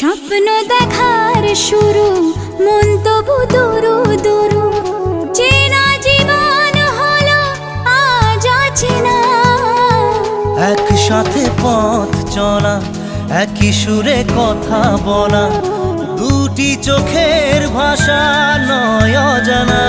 স্বপ্ন দেখার শুরু, মন তবু দুরু দুরু, চেনা জীবন হলো আজ অচেনা। একসাথে পথ চলা, একই সুরে কথা বলা, দুটি চোখের ভাষা নয় অজানা।